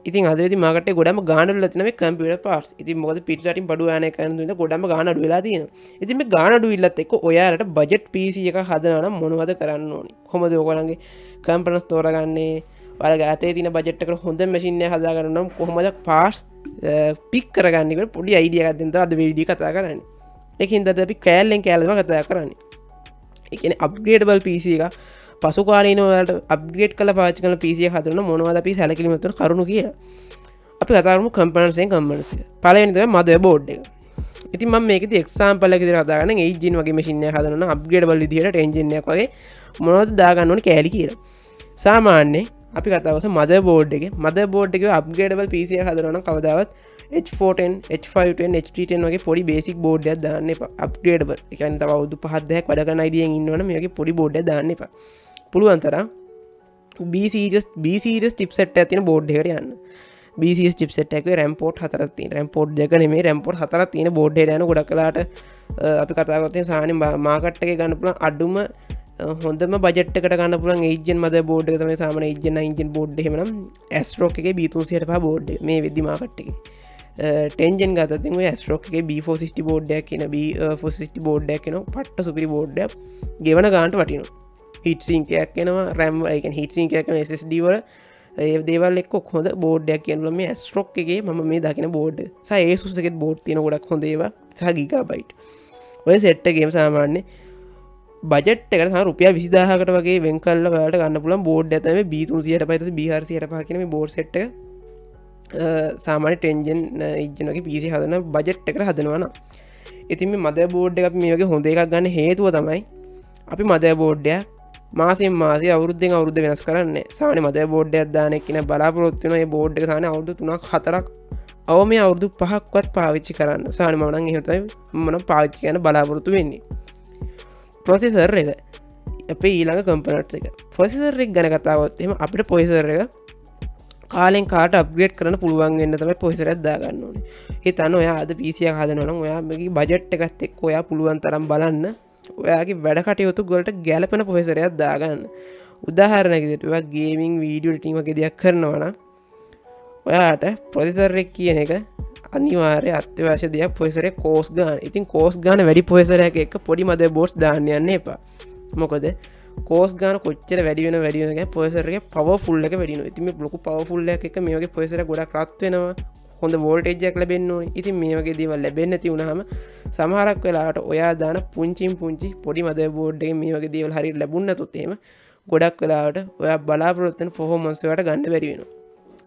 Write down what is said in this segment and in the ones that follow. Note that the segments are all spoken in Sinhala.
ඉතින් අදදී මාකට් එකේ ගොඩම ගාණ අඩු වෙලා තියෙනවා මේ කම්පියුටර් පාර්ට්ස්. ඉතින් මොකද පිටරටින් බඩු ආනය කරන දුන්නා ගොඩම ගාණ අඩු වෙලා තියෙනවා. ඉතින් මේ ගාණ අඩු විල්ලත් එක්ක ඔයාලට බජට් PC එකක් හදනවා නම් මොනවද කරන්න ඕනි? කොහොමද ඔයගොල්ලන්ගේ කම්පනස් තෝරගන්නේ? ඔයාලගේ අතේ තියෙන බජට් එකට හොඳ මැෂින් එකක් හදා ගන්න නම් කොහොමද පාර්ට්ස් පික් කරගන්නේ කියලා පොඩි අයිඩියා එකක් දෙන්න තමයි අද වීඩියෝ කතා කරන්නේ. ඒකින්ද අපි කෑල්ලෙන් කෑල්ලම කතා කරන්නේ. ඒ කියන්නේ අප්ග්‍රේඩබල් PC එක පසු කාලීනව ඔයාලට අප්ග්‍රේඩ් කරලා පාවිච්චි කරන PC එක හදන්න මොනවද අපි සැලකිලිමත් වෙන කරුණු කියලා. අපි කතා කරමු කම්පොනන්ට්ස් එක. පළවෙනි තමයි මදර් බෝඩ් එක. ඉතින් මම මේකෙදි එක්සැම්පල් එකක් විදිහට කතා කරන්නේ 8 gen වගේ මැෂින් එකක් හදන්න නම් අප්ග්‍රේඩබල් විදිහට 10 gen එකක් වගේ මොනවද දාගන්න ඕනේ කෑලි කියලා. සාමාන්‍යයෙන් අපි කතා කරමු මදර් බෝඩ් එකේ. මදර් බෝඩ් එකේ අප්ග්‍රේඩබල් PC එකක් හදනවා නම් කවදාවත් H410, H510, H310 වගේ පොඩි බේසික් බෝඩ් එකක් දාන්න එපා. අප්ග්‍රේඩබල්. ඒ කියන්නේ තව අවුරුදු 5-10ක් වැඩ කරන අයිඩියෙන් ඉන්නවනම් මේ වගේ පොඩි බෝඩ් එකක් දාන්න එපා. පුළුවන් තරම් B series chipset එකක් තියෙන බෝඩ් එකකට යන්න. B series chipset එකේ RAM port 4ක් තියෙන. RAM port දෙක නෙමෙයි RAM port 4ක් තියෙන බෝඩ් එකට යන ගොඩක් වෙලාට අපි කතා කරත් සාමාන්‍ය මාකට් එකේ ගන්න පුළුවන් අඩුම හොඳම බජට් එකට ගන්න පුළුවන් 8 gen මදර් බෝඩ් එක තමයි සාමාන්‍ය 8 gen 9 gen බෝඩ් එහෙමනම් Asrock එකේ B365 බෝඩ් එක මේ වෙද්දි මාකට් එකේ 10 gen ගත්තත් ඉතින් ඔය Asrock එකේ B460 බෝඩ් එකක් කියන B460 බෝඩ් එකක් කියන පට්ට සුපිරි බෝඩ් එකක් ගෙවන ගානට වටිනවා. heat sink එකක් එනවා RAM ඒ කියන්නේ heat sink එකක් එනවා SSD වල ඒ දේවල් එක්ක හොඳ බෝඩ් එකක් කියනවා මේ Asrock එකේ මම මේ දකින බෝඩ් එක. සහ ASUS එකේ බෝඩ් තියෙන ගොඩක් හොඳ ඒවා සහ gigabyte. ඔය සෙට් එකේම සාමාන්‍ය බජට් එකට තමයි රුපියල් 20000කට වගේ වෙන් කරලා ඔයාලට ගන්න පුළුවන් බෝඩ් එක තමයි B365 B465 කියන මේ බෝඩ් සෙට් එක. සාමාන්‍ය 10 gen 8 gen වගේ PC හදන බජට් එකට හදනවා නම් ඉතින් මේ මදර් බෝඩ් එක අපි මේ වගේ හොඳ එකක් ගන්න හේතුව තමයි අපි මදර් බෝඩ් එක මාසෙන් මාසෙ අවුරුද්දෙන් අවුරුද්ද වෙනස් කරන්නේ. සාමාන්‍ය මදර් බෝඩ් එකක් දාන එක්කින බලාපොරොත්තු වෙනවා මේ බෝඩ් එක සාමාන්‍ය අවුරුදු 3ක් 4ක් අවම මේ අවුරුදු 5ක්වත් පාවිච්චි කරන්න. සාමාන්‍ය මම නම් එහෙම තමයි මම නම් පාවිච්චි කරන්න බලාපොරොත්තු වෙන්නේ. ප්‍රොසෙසර් එක අපේ ඊළඟ කම්පොනන්ට්ස් එක. ප්‍රොසෙසර් එක ගැන කතා කරොත් එහෙම අපිට ප්‍රොසෙසර් එක කාලෙන් කාට අප්ග්‍රේඩ් කරන්න පුළුවන් වෙන්න තමයි ප්‍රොසෙසර් එක දාගන්න ඕනේ. හිතන්න ඔයා අද PC එකක් හදනවා නම් ඔයාගේ බජට් එකත් එක්ක ඔයා පුළුවන් තරම් බලන්න ඔයාගේ වැඩ කටයුතු වලට ගැලපෙන ප්‍රොසෙසර් එකක් දාගන්න. උදාහරණයක් විදිහට ඔයා ගේමින් වීඩියෝ එඩිටින් වගේ දෙයක් කරනවා නම් ඔයාට ප්‍රොසෙසර් එක කියන එක අනිවාර්ය අත්‍යවශ්‍ය දෙයක්. ප්‍රොසෙසර් එක කෝස් ගන්න. ඉතින් කෝස් ගන්න වැඩි ප්‍රොසෙසර් එකක් එක්ක පොඩි මදර් බෝඩ්ස් දාන්න යන්න එපා. මොකද කෝස් ගන්න කොච්චර වැඩි වෙන කියන්නේ ප්‍රොසෙසර් එකේ පවර්ෆුල් එක වැඩි වෙනවා. ඉතින් මේ ලොකු පවර්ෆුල් එකක් එක්ක මේ වගේ ප්‍රොසෙසර් එක ගොඩක් රත් වෙනවා. හොඳ වෝල්ටේජ් එකක් ලැබෙන්න ඕනේ. ඉතින් මේ වගේ දේවල් ලැබෙන්නේ නැති වුනහම සමහරක් වෙලාවට ඔයා දාන පුංචි පොඩි මදර් බෝඩ් එකේ මේ වගේ දේවල් හරියට ලැබුණ නැතොත් එහෙම ගොඩක් වෙලාවට ඔයා බලාපොරොත්තු වෙන performance එකට ගන්න බැරි වෙනවා.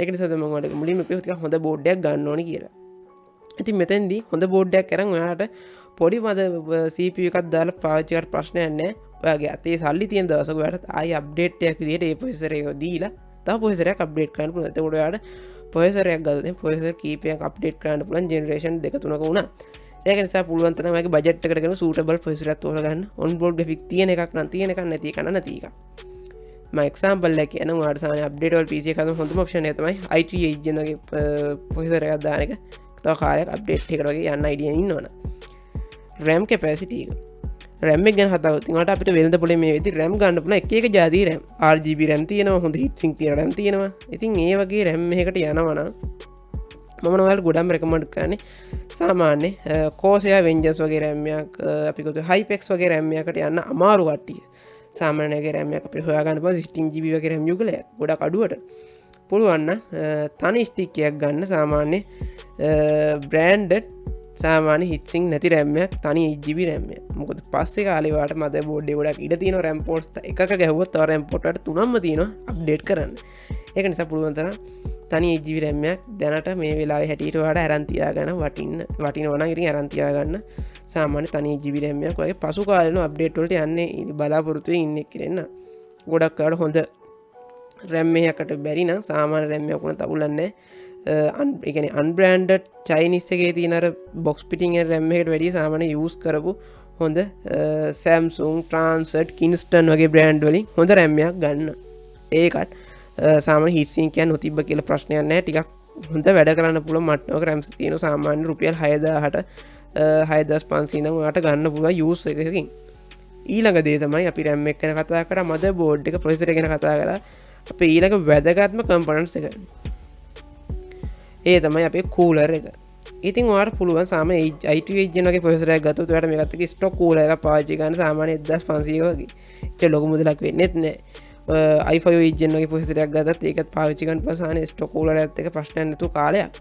ඒක නිසා තමයි මම ඔයාලට මුලින්ම කිව්වා ටිකක් හොඳ බෝඩ් එකක් ගන්න ඕනේ කියලා. ඉතින් මෙතෙන්දී හොඳ බෝඩ් එකක් අරන් ඔයාට පොඩි CPU එකක් දාලා පාවිච්චි කරලා ප්‍රශ්නයක් නැහැ. ඔයාගේ අතේ සල්ලි තියෙන දවසක ඔයාලට ආයි අප්ඩේට් එකක් විදිහට ඒ ප්‍රොසෙසර් එක දීලා තව ප්‍රොසෙසර් එකක් අප්ඩේට් කරන්න පුළුවන්. එතකොට ඔයාට ප්‍රොසෙසර් එකක් ගත්තොත් ප්‍රොසෙසර් කීපයක් අප්ඩේට් කරන්න පුළුවන් ජෙනරේෂන් 2-3ක වුණා. ඒක නිසා පුළුවන් තරම් ඔයාගේ බජට් එකට ගෙන සූටබල් ප්‍රොසෙසර් එකක් තෝරගන්න. ඔන් බෝඩ් ග්‍රැෆික් තියෙන එකක් නම් තියෙන එකක් නැති එකක් නැති එකක්. මම එක්සැම්පල් එකක් කියනවා ඔයාලට සාමාන්‍ය අප්ඩේටබල් PC එකක් හදන්න හොඳම ඔප්ෂන් එක තමයි i3 8 gen වගේ ප්‍රොසෙසර් එකක් දාන එක. තව කාලයක් අප්ඩේට් එකකට වගේ යන්න අයිඩියා ඉන්නවනේ. RAM capacity එක. RAM එක ගැන කතා කරද්දී ඔයාලට අපිට වෙළඳ පොලේ මේ වෙද්දි RAM ගන්න පුළුවන් එක එක જાති RAM. RGB RAM තියෙනවා, හොඳ heat sink තියෙන RAM තියෙනවා. ඉතින් ඒ වගේ RAM එකකට යනවා නම් මම ඔයාලට ගොඩක් රෙකමන්ඩ් කරන්නේ සාමාන්‍ය Corsair Vengeance වගේ RAM එකක් අපි කිව්වොත් Hypex වගේ RAM එකකට යන්න අමාරු කට්ටිය. සාමාන්‍ය වගේ RAM එකක් අපිට හොයාගන්න පුළුවන් 16GB වගේ RAM යුගලයක් ගොඩක් අඩුවට. පුළුවන් නම් තනි ස්ටික් එකක් ගන්න සාමාන්‍ය branded සාමාන්‍ය හිටසිං නැති RAM එකක් තනි 8GB RAM එක. මොකද පස්සේ කාලේ වාට මදර් බෝඩ් එක ගොඩක් ඉඩ තියෙනවා RAM ports එකක ගැහුවොත් තව RAM port වලට තුනක්ම තියෙනවා අප්ඩේට් කරන්න. ඒක නිසා පුළුවන් තරම් තනි 8GB RAM එකක් දැනට මේ වෙලාවේ හැටියට ඔයාලට අරන් තියාගන්න වටිනවා නම් ඉතින් අරන් තියාගන්න. සාමාන්‍ය තනි 8GB RAM එකක් වගේ පසු කාලේන අප්ඩේට් වලට යන්නේ බලාපොරොත්තු වෙ ඉන්නේ කියලා. ගොඩක් කාලේ හොඳ RAM එකකට බැරි නම් සාමාන්‍ය RAM එකක් වුණත් අකුලන්නේ නැහැ. අන්බ්‍රෑන්ඩඩ් චයිනිස් එකේ තියෙන අර බොක්ස් පිටින් එන RAM එකට වැඩිය සාමාන්‍ය යූස් කරපු හොඳ Samsung, Transat, Kingston වගේ බ්‍රෑන්ඩ් වලින් හොඳ RAM එකක් ගන්න. ඒකත් සාමාන්‍ය heat sink එකක් නොතිබ්බ කියලා ප්‍රශ්නයක් නැහැ. ටිකක් හොඳ වැඩ කරන්න පුළුවන් මට්ටමක RAM තියෙන සාමාන්‍ය රුපියල් 6000ට 6500 නම් ඔයාලට ගන්න පුළුවන් යූස් එකකින්. ඊළඟ දේ තමයි අපි RAM එක ගැන කතා කරා, මදර් බෝඩ් එක, ප්‍රොසෙසර් එක ගැන කතා කරා. අපේ ඊළඟ වැදගත්ම කම්පොනන්ට්ස් එක ඒ තමයි අපේ කූලර් එක. ඉතින් ඔයාලට පුළුවන් සාමාන්‍ය i2 වගේ ප්‍රොසෙසර් එකක් ගත්තොත් ඔයාලට මේකත් එක්ක ස්ටොක් කූලර් එකක් පාවිච්චි කරන්න සාමාන්‍ය 1500 වගේ. ඒක ලොකු මුදලක් වෙන්නේත් නැහැ. i5 Gen වගේ ප්‍රොසෙසර් එකක් ගත්තත් ඒකත් පාවිච්චි කරන්න ප්‍රසාන ස්ටොක් කූලර් එකත් එක්ක ප්‍රශ්නයක් නැතුව කාලයක්.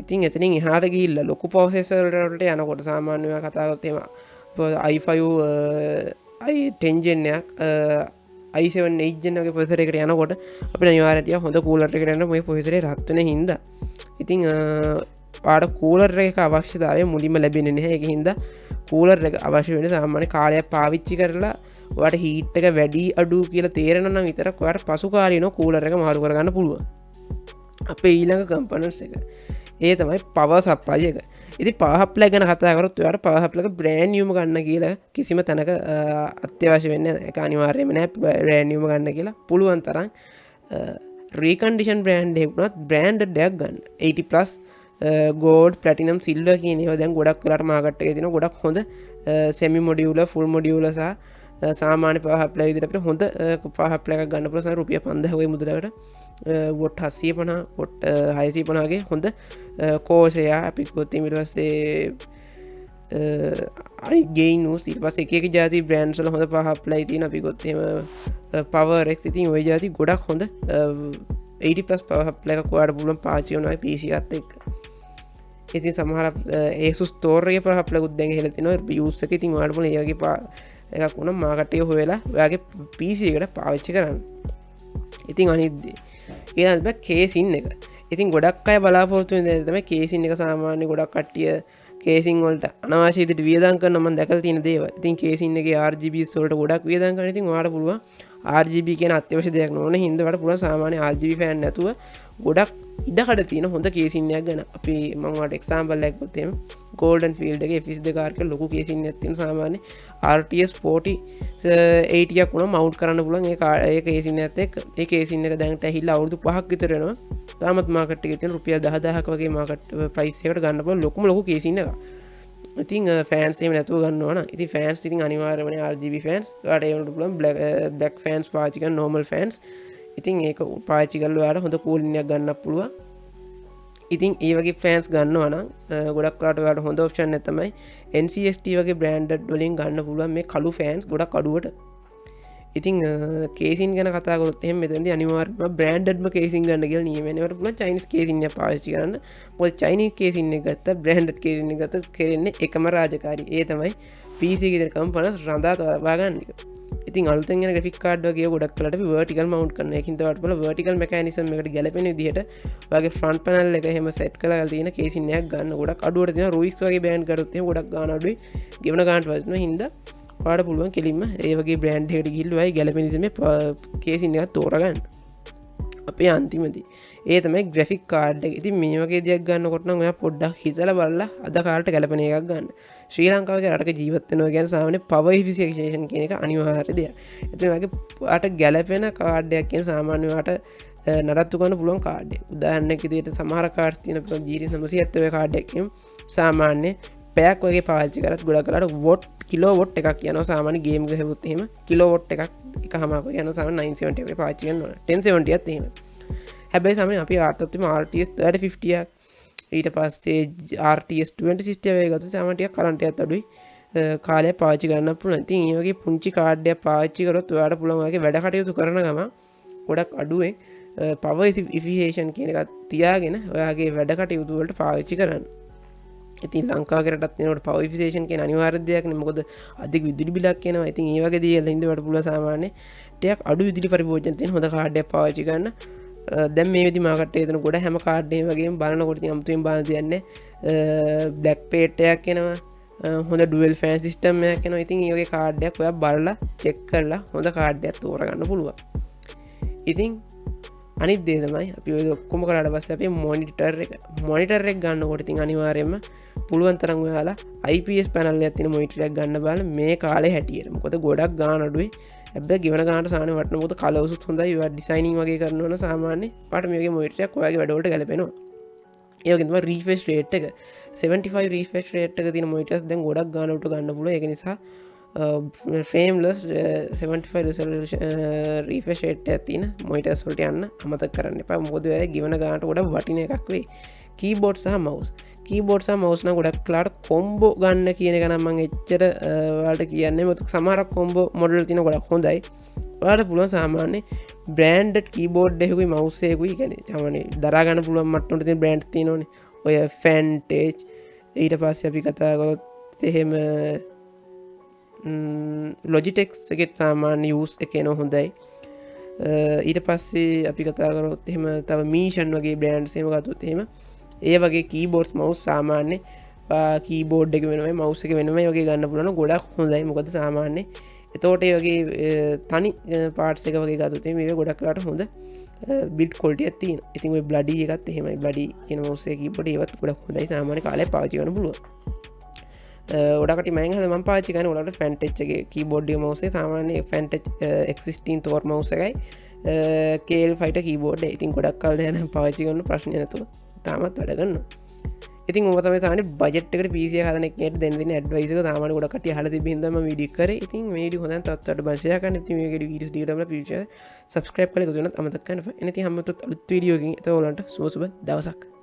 ඉතින් එතනින් එහාට ගිහිල්ලා ලොකු ප්‍රොසෙසර් වලට යනකොට සාමාන්‍යව කතා කරොත් එහෙම i5 i10 Gen එකක් i7 8 Gen වගේ ප්‍රොසෙසර් එකකට යනකොට අපිට අනිවාර්යයෙන් හොඳ කූලර් එකකට යන්න මේ ප්‍රොසෙසරේ රත් වෙන හින්දා. ඉතින් ඔයාලට කූලර් එකක අවශ්‍යතාවය මුලින්ම ලැබෙන්නේ නැහැ. ඒක හින්දා කූලර් එක අවශ්‍ය වෙන්නේ සාමාන්‍ය කාලයක් පාවිච්චි කරලා ඔයාලට හීට් එක වැඩි අඩු කියලා තේරෙනවා නම් විතරක් ඔයාලට පසු කාලීනව කූලර් එක මාරු කරගන්න පුළුවන්. අපේ ඊළඟ කම්පොනන්ට්ස් එක ඒ තමයි පවර් සප්ලයි එක. ඉතින් පවර් සප්ලයි ගැන කතා කරොත් ඔයාලට පවර් සප්ලයි එක බ්‍රෑන්ඩ් නියුම ගන්න කියලා කිසිම තැනක අත්‍යවශ්‍ය වෙන්නේ නැහැ. ඒක අනිවාර්යයෙන්ම නැහැ බ්‍රෑන්ඩ් නියුම ගන්න කියලා. පුළුවන් තරම් රීකන්ඩිෂන් බ්‍රෑන්ඩ් එකක් වුණත් බ්‍රෑන්ඩඩ් එකක් ගන්න. 80+ ගෝල්ඩ් ප්ලැටිනම් සිල්වර් කියන ඒවා දැන් ගොඩක් වෙලාට මාකට් එකේ තියෙනවා. ගොඩක් හොඳ සෙමි මොඩියුලර් ෆුල් මොඩියුලර් සහ සාමාන්‍ය පවර් සප්ලයි විදිහට අපිට හොඳ පවර් සප්ලයි එකක් ගන්න පුළුවන්. රුපියල් 5000 වගේ මුදලකට වොට් 750 වොට් 650 වගේ හොඳ කෝස් එක අපි ගොත් ඊට පස්සේ අනිත් ගේයින් ඊට පස්සේ එක ජාති බ්‍රෑන්ඩ්ස් වල හොඳ පවර් සප්ලයි තියෙනවා. අපි ගොත් එහෙම පවර් එක්ස් ඉතින් ওই ජාති ගොඩක් හොඳ 80+ පවර් සප්ලයි එකක් ඔයාලට පුළුවන් පාවිච්චි කරනවා PC එකත් එක්ක. ඉතින් සමහර ASUS ස්ටෝර් එකේ පවර් සප්ලයි උත් දැන් එහෙලා තිනවා යූස් එක. ඉතින් ඔයාලට පුළුවන් ඒ වගේ එකක් වුණා මාකට් එකේ හොයලා ඔයාගේ PC එකට පාවිච්චි කරන්න. ඉතින් අනිත් දේ ඊළඟට කේසින් එක. ඉතින් ගොඩක් අය බලාපොරොත්තු වෙන දේ තමයි කේසින් එක. සාමාන්‍ය ගොඩක් කට්ටිය කේසින් වලට අනවශ්‍ය විදිහට වියදම් කරන මම දැකලා තියෙන දේවල්. ඉතින් කේසින් එකේ RGBs වලට ගොඩක් වියදම් කරන. ඉතින් ඔයාලට පුළුවන් RGB කියන අත්‍යවශ්‍ය දෙයක් නොවන හින්දා ඔයාලට පුළුවන් සාමාන්‍ය RGB ෆෑන් නැතුව ගොඩක් ඉඩකඩ තියෙන හොඳ කේසින් එකක් ගන්න. අපි මම ඔයාලට එක්සැම්පල් එකක් ගත්තොත් එහෙම ගෝල්ඩන් ෆීල්ඩ් එකේ FS2 කාර්ක ලොකු කේසින් එකක් තියෙන සාමාන්‍ය RTS 4080ක් වුණා මවුන්ට් කරන්න පුළුවන් ඒ කේසින් එකත් එක්ක. ඒ කේසින් එක දැන් ඇහිලා අවුරුදු 5ක් විතර වෙනවා. තාමත් මාකට් එකේ තියෙන රුපියල් 10000ක් වගේ මාකට් ප්‍රයිස් එකකට ගන්න පුළුවන් ලොකු කේසින් එකක්. ඉතින් ෆෑන්ස් එහෙම නැතුව ගන්නවා නම් ඉතින් ෆෑන්ස් ඉතින් අනිවාර්යයෙන්ම RGB ෆෑන්ස්. ඔයාලට ඒ වුණත් පුළුවන් බ්ලැක් ෆෑන්ස් පාවිච්චි කරන normal ෆෑන්ස්. ඉතින් ඒක පාවිච්චි කරලා ඔයාලට හොඳ කූලින් එකක් ගන්නත් පුළුවන්. ඉතින් ඒ වගේ ෆෑන්ස් ගන්නවා නම් ගොඩක් වෙලාට ඔයාලට හොඳ ඔප්ෂන් එක තමයි NCST වගේ බ්‍රෑන්ඩඩ් වලින් ගන්න පුළුවන් මේ කළු ෆෑන්ස් ගොඩක් අඩුවට. ඉතින් කේසින් ගැන කතා කරොත් එහෙනම් මෙතනදී අනිවාර්යයෙන්ම බ්‍රෑන්ඩඩ්ම කේසින් ගන්න කියලා නියමයි. ඒකට පුළුවන් චයිනීස් කේසින් එක පාවිච්චි කරන්න. මොකද චයිනීස් කේසින් එක ගත්තා බ්‍රෑන්ඩඩ් කේසින් එක ගත්තා කරන්නේ එකම රාජකාරී. ඒ තමයි PC එකේ කම්පනස් රඳා තබා ගන්න එක. ඉතින් අලුතෙන් එන ග්‍රැෆික් කාඩ් වගේ ගොඩක් වෙලාට අපි vertical mount කරන එකකින් තවට බලලා vertical mechanism එකට ගැලපෙන විදිහට ඔයාගේ front panel එක එහෙම set කරලා තියෙන කේසින් එකක් ගන්න. ගොඩක් අඩුවට තියෙනවා Ruix වගේ බෑන්ඩ් කරොත් එහෙම ගොඩක් ගාන අඩුයි. ගෙවන ගානට වදිනවා හින්දා ඔයාලට පුළුවන් කෙලින්ම ඒ වගේ බ්‍රෑන්ඩ් එකකට ගිහිල්ලා ඔයයි ගැලපෙන විදිහේ කේසින් එකක් තෝරගන්න. අපේ අන්තිමදී ඒ තමයි ග්‍රැෆික් කාඩ් එක. ඉතින් මේ වගේ දෙයක් ගන්නකොට නම් ඔයා පොඩ්ඩක් හිතලා බලලා අද කාලේට ගැලපෙන එකක් ගන්න. ශ්‍රී ලංකාවේ රටක ජීවත් වෙනවා කියන්නේ සාමාන්‍ය power efficiency කියන එක අනිවාර්ය දෙයක්. ඉතින් ඔයාගේ ඔයාට ගැලපෙන කාඩ් එකක් කියන සාමාන්‍ය ඔයාට නඩත්තු කරන්න පුළුවන් කාඩ් එක. උදාහරණයක් විදිහට සමහර කාඩ්ස් තියෙන GT 970 වගේ කාඩ් එකකින් සාමාන්‍ය පැයක් වගේ පාවිච්චි කරත් ගොඩක් වෙලාට වොට් කිලෝවොට් එකක් යනවා. සාමාන්‍ය ගේම් ගහුවොත් එහෙම කිලෝවොට් එකක් එකමාරක් වගේ යනවා. සාමාන්‍ය 970 වගේ පාවිච්චි කරනවා. 1070ත් එහෙම. හැබැයි සාමාන්‍ය අපි ආතත්තිම RTS 3050ක් ඊට පස්සේ RTS 2060 වගේ ගත්තොත් සාමාන්‍ය ටිකක් කරන්ට් එකත් අඩුයි. කාලයක් පාවිච්චි ගන්න පුළුවන්. ඉතින් මේ වගේ පුංචි කාඩ් එකක් පාවිච්චි කරොත් ඔයාලට පුළුවන් ඔයාගේ වැඩ කටයුතු කරන ගමන් ගොඩක් අඩුවෙන් power efficiency කියන එක තියාගෙන ඔයාගේ වැඩ කටයුතු වලට පාවිච්චි කරන්න. ඉතින් ලංකාවේ රටත් වෙනකොට power efficiency කියන අනිවාර්ය දෙයක් නේ. මොකද අධික විදුලි බිලක් එනවා. ඉතින් මේ වගේ දේවල් හින්දා ඔයාලට පුළුවන් සාමාන්‍ය ටිකක් අඩු විදුලි පරිභෝජන තියෙන හොඳ කාඩ් එකක් පාවිච්චි කරන්න. දැන් මේ විදි මාකට් එකේ දෙන ගොඩ හැම කාඩ් එකම වගේම බලනකොට ඉතින් අමුතුවෙන් බලන්න දෙන්නේ බ්ලැක් පේට් එකක් එනවා. හොඳ ඩුවල් ෆෑන් සිස්ටම් එකක් එනවා. ඉතින් මේ වගේ කාඩ් එකක් ඔයා බලලා චෙක් කරලා හොඳ කාඩ් එකක් තෝරගන්න පුළුවන්. ඉතින් අනිත් දේ තමයි අපි ඔය ඔක්කොම කරාට පස්සේ අපි මොනිටර් එක ගන්නකොට ඉතින් අනිවාර්යයෙන්ම පුළුවන් තරම් ඔයාලා IPS පැනල් එකක් තියෙන මොනිටර් එකක් ගන්න බලන්න මේ කාලේ හැටියට. මොකද ගොඩක් ගාන අඩුයි. හැබැයි ගෙවන ගානට සාමාන්‍ය වටන මොකද කලර්ස් හොඳයි. ඔයා ඩිසයිනින් වගේ කරනවා නම් සාමාන්‍ය පාට මේ වගේ මොනිටර් එකක් ඔයාගේ වැඩවලට ගැලපෙනවා. ඒ වගේම තමයි රීෆ්‍රෙෂ් රේට් එක 75 රීෆ්‍රෙෂ් රේට් එක තියෙන මොනිටර්ස් දැන් ගොඩක් ගානකට ගන්න පුළුවන්. ඒක නිසා ෆ්‍රේම්ලස් 75 රීෆ්‍රෙෂ් රේට් එකක් තියෙන මොනිටර්ස් වලට යන්න අමතක කරන්න එපා. මොකද ඔය ගෙවන ගානට ගොඩක් වටින එකක් වෙයි. කීබෝඩ් සහ මවුස්. කීබෝඩ් සහ මවුස් නම් ගොඩක් ක්ලාට කොම්බෝ ගන්න කියන එක නම් මම එච්චර ඔයාලට කියන්නේ. මොකද සමහරක් කොම්බෝ මොඩල් තියෙන ගොඩක් හොඳයි. ඔයාලට පුළුවන් සාමාන්‍ය බ්‍රෑන්ඩඩ් කීබෝඩ් එකකුයි මවුස් එකකුයි කියන්නේ සාමාන්‍ය දරා ගන්න පුළුවන් මට්ටමට තියෙන බ්‍රෑන්ඩ්ස් තියෙනවනේ. ඔය ෆැන්ටේජ් ඊට පස්සේ අපි කතා කරොත් එහෙම ලොජිටෙක්ස් එකෙත් සාමාන්‍ය යූස් එකේ නෝ හොඳයි. ඊට පස්සේ අපි කතා කරොත් එහෙම තව මීෂන් වගේ බ්‍රෑන්ඩ්ස් එහෙම ගත්තොත් එහෙම ඒ වගේ කීබෝඩ්ස් මවුස් සාමාන්‍ය කීබෝඩ් එක වෙනමයි මවුස් එක වෙනමයි වගේ ගන්න පුළුවන් ගොඩක් හොඳයි. මොකද සාමාන්‍ය එතකොට ඒ වගේ තනි පාර්ට්ස් එක වගේ ගත්තොත් එහෙම මේක ගොඩක් කරාට හොඳ බිල්ඩ් ක්වොලිටි එකක් තියෙනවා. ඉතින් ඔය බ්ලඩි එකත් එහෙමයි. බ්ලඩි කියන මවුස් එකේ කීබෝඩ් ඒවත් ගොඩක් හොඳයි. සාමාන්‍ය කාලයක් පාවිච්චි කරන්න පුළුවන්. ඔඩකට මම පාචි කන ඔලට ෆැන්ටච්ගේ කීබෝඩ් මවසේ සාමාන්‍ය ෆැන්ට එක්සිස්ටීන් තෝර් මවස එකයි කේල් ෆයිට කීබෝඩ් ඉතින් ගොඩක් කල් යන පාචිකන්න ප්‍රශ්නයනතු තාමත් වැඩගන්න. ඉතින් ඔතම තාන බජට්කට පිසිය හදනෙක් දෙන්න ඇඩවයිස තාමන ගොඩකට හල බින්දම විඩිකර ඉතින් මේඩි හොඳ තත්වට බශයකන ට ඩීටම පිච සබස්ක්‍රප් කල ගුණ අමතක්කන ඇති හමතුත් අලුත් වීඩියෝගින් තවලට සුවසුබ දවසක්.